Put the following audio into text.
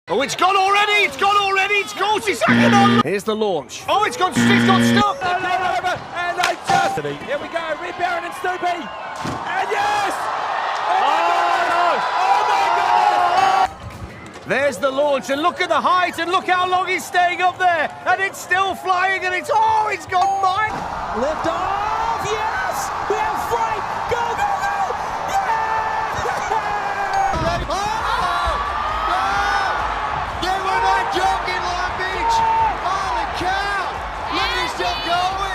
Oh, it's gone already! It's gone already! It's goal! She's hanging on! Here's the launch. Oh, it's got stuck! And they just... Here we go, Red Baron and Stoopy. And yes! Oh my goodness! There's the launch, and look at the height, and look how long he's staying up there, and it's still flying, and it's gone mine. Lift off, yes! We have flight! Go, go, go! They were not joking, Long Beach! Holy cow! Look at him still going!